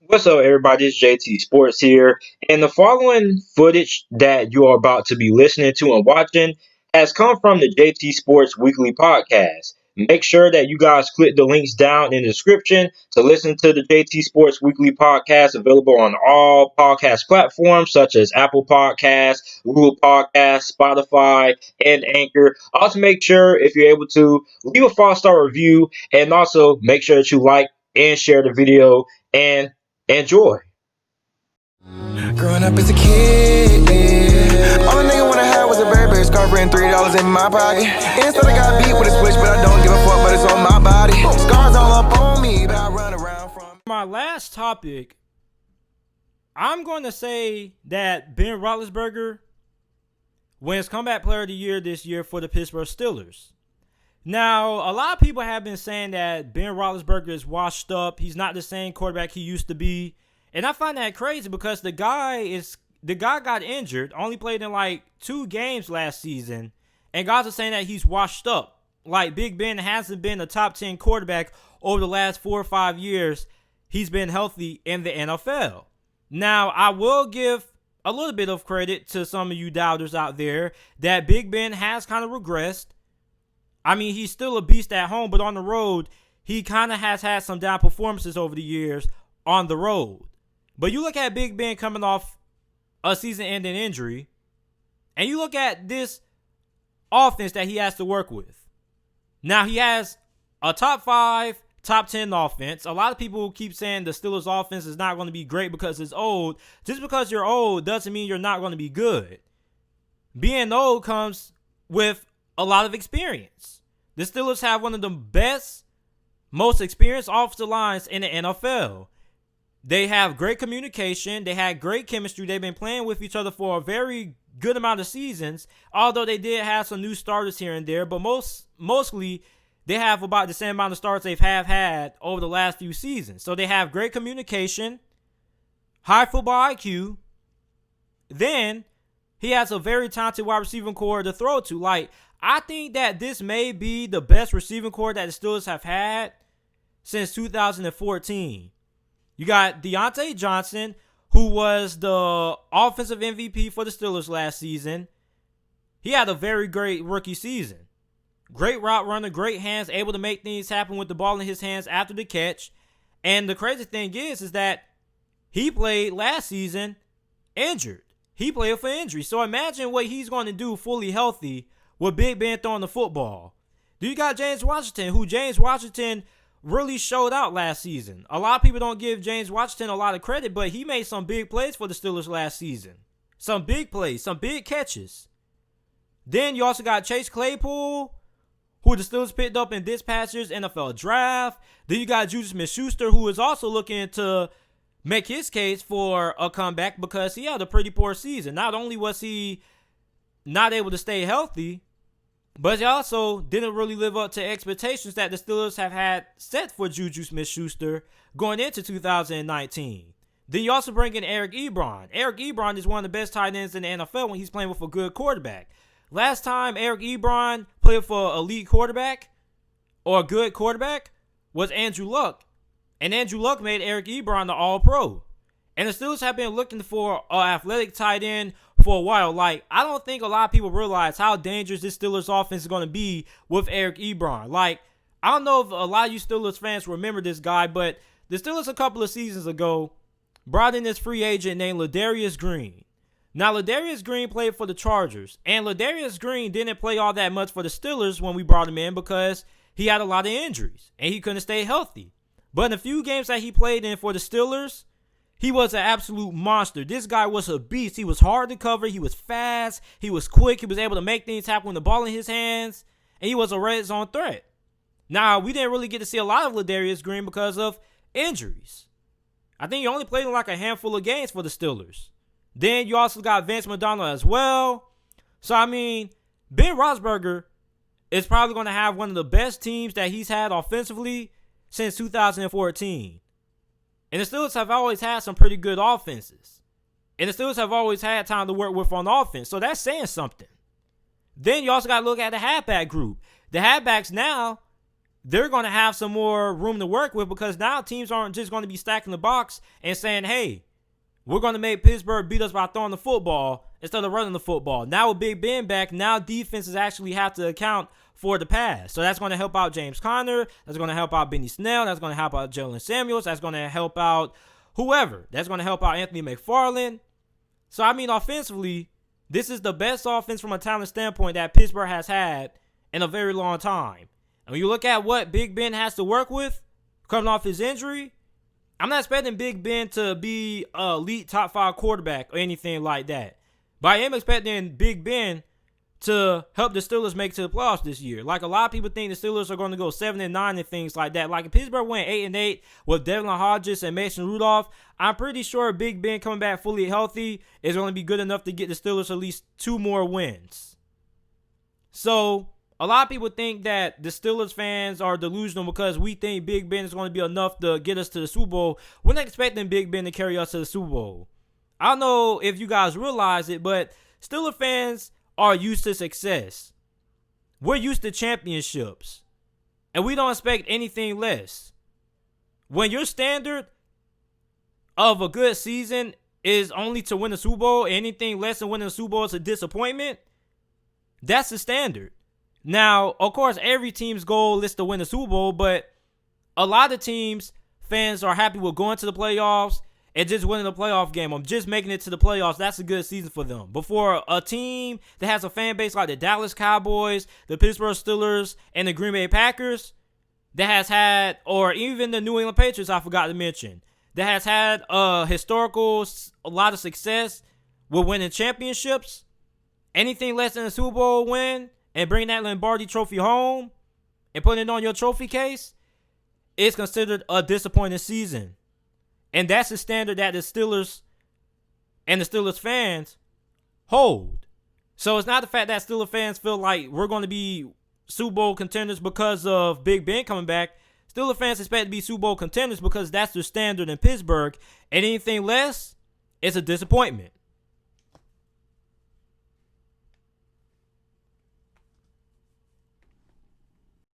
What's up, everybody? It's JT Sports here, and the following footage that you are about to be listening to and watching has come from the JT Sports Weekly Podcast. Make sure that you guys click the links down in the description to listen to the JT Sports Weekly Podcast, available on all podcast platforms such as Apple Podcasts, Google Podcasts, Spotify, and Anchor. Also, make sure if you're able to leave a 5-star review, and also make sure that you like and share the video. And enjoy. Growing up as a kid, yeah. All a nigga wanna have was a Burberry scarf and $3 in my pocket. Instead I got beat with a switch, but I don't give a fuck, but it's on my body. Scars all up on me, but I run around from. My last topic, I'm going to say that Ben Roethlisberger wins Comeback Player of the Year this year for the Pittsburgh Steelers. Now, a lot of people have been saying that Ben Roethlisberger is washed up. He's not the same quarterback he used to be. And I find that crazy because the guy got injured, only played in like 2 games last season, and guys are saying that he's washed up. Like Big Ben hasn't been a top 10 quarterback over the last 4 or 5 years. He's been healthy in the NFL. Now, I will give a little bit of credit to some of you doubters out there that Big Ben has kind of regressed. I mean, he's still a beast at home, but on the road, he kind of has had some down performances over the years on the road. But you look at Big Ben coming off a season-ending injury, and you look at this offense that he has to work with. Now, he has a top 5, top 10 offense. A lot of people keep saying the Steelers' offense is not going to be great because it's old. Just because you're old doesn't mean you're not going to be good. Being old comes with a lot of experience. The Steelers have one of the best, most experienced offensive lines in the NFL. They have great communication. They had great chemistry. They've been playing with each other for a very good amount of seasons, although they did have some new starters here and there. But mostly, they have about the same amount of starts they've had over the last few seasons. So they have great communication, high football IQ. Then, he has a very talented wide receiving core to throw to. Like, I think that this may be the best receiving core that the Steelers have had since 2014. You got Deontay Johnson, who was the offensive MVP for the Steelers last season. He had a very great rookie season. Great route runner, great hands, able to make things happen with the ball in his hands after the catch. And the crazy thing is that he played last season injured. He played for injury. So imagine what he's going to do fully healthy with Big Ben throwing the football. You got James Washington, who James Washington really showed out last season. A lot of people don't give James Washington a lot of credit, but he made some big plays for the Steelers last season. Some big plays, some big catches. Then you also got Chase Claypool, who the Steelers picked up in this past year's NFL draft. Then you got Juju Smith-Schuster, who is also looking to make his case for a comeback because he had a pretty poor season. Not only was he not able to stay healthy, but he also didn't really live up to expectations that the Steelers have had set for Juju Smith-Schuster going into 2019. Then you also bring in Eric Ebron. Eric Ebron is one of the best tight ends in the NFL when he's playing with a good quarterback. Last time Eric Ebron played for an elite quarterback or a good quarterback was Andrew Luck. And Andrew Luck made Eric Ebron the All-Pro. And the Steelers have been looking for an athletic tight end for a while. Like, I don't think a lot of people realize how dangerous this Steelers offense is going to be with Eric Ebron. Like, I don't know if a lot of you Steelers fans remember this guy, but the Steelers a couple of seasons ago brought in this free agent named Ladarius Green. Now, Ladarius Green played for the Chargers, and Ladarius Green didn't play all that much for the Steelers when we brought him in because he had a lot of injuries, and he couldn't stay healthy. But in the few games that he played in for the Steelers, he was an absolute monster. This guy was a beast. He was hard to cover. He was fast. He was quick. He was able to make things happen with the ball in his hands, and he was a red zone threat. Now, we didn't really get to see a lot of Ladarius Green because of injuries. I think he only played in like a handful of games for the Steelers. Then you also got Vince McDonald as well. So, I mean, Ben Roethlisberger is probably going to have one of the best teams that he's had offensively since 2014. And the Steelers have always had some pretty good offenses. And the Steelers have always had time to work with on offense. So that's saying something. Then you also got to look at the halfback group. The halfbacks now, they're going to have some more room to work with, because now teams aren't just going to be stacking the box and saying, hey, we're going to make Pittsburgh beat us by throwing the football instead of running the football. Now with Big Ben back, now defenses actually have to account for the pass. So that's going to help out James Conner. That's going to help out Benny Snell. That's going to help out Jalen Samuels. That's going to help out whoever. That's going to help out Anthony McFarland. So, I mean, offensively, this is the best offense from a talent standpoint that Pittsburgh has had in a very long time. And when you look at what Big Ben has to work with coming off his injury, I'm not expecting Big Ben to be an elite top 5 quarterback or anything like that. But I am expecting Big Ben to help the Steelers make it to the playoffs this year. Like, a lot of people think the Steelers are going to go 7-9 and things like that. Like, if Pittsburgh went 8-8 with Devlin Hodges and Mason Rudolph, I'm pretty sure Big Ben coming back fully healthy is going to be good enough to get the Steelers at least 2 more wins. So, a lot of people think that the Steelers fans are delusional because we think Big Ben is going to be enough to get us to the Super Bowl. We're not expecting Big Ben to carry us to the Super Bowl. I don't know if you guys realize it, but Steelers fans are used to success. We're used to championships. And we don't expect anything less. When your standard of a good season is only to win the Super Bowl, anything less than winning the Super Bowl is a disappointment, that's the standard. Now, of course, every team's goal is to win the Super Bowl, but a lot of teams, fans are happy with going to the playoffs and just winning the playoff game. I'm just making it to the playoffs. That's a good season for them. Before a team that has a fan base like the Dallas Cowboys, the Pittsburgh Steelers, and the Green Bay Packers that has had, or even the New England Patriots, I forgot to mention, that has had a lot of success with winning championships, anything less than a Super Bowl win, and bring that Lombardi trophy home and put it on your trophy case, it's considered a disappointing season. And that's the standard that the Steelers and the Steelers fans hold. So it's not the fact that Steelers fans feel like we're going to be Super Bowl contenders because of Big Ben coming back. Steelers fans expect to be Super Bowl contenders because that's their standard in Pittsburgh. And anything less is a disappointment.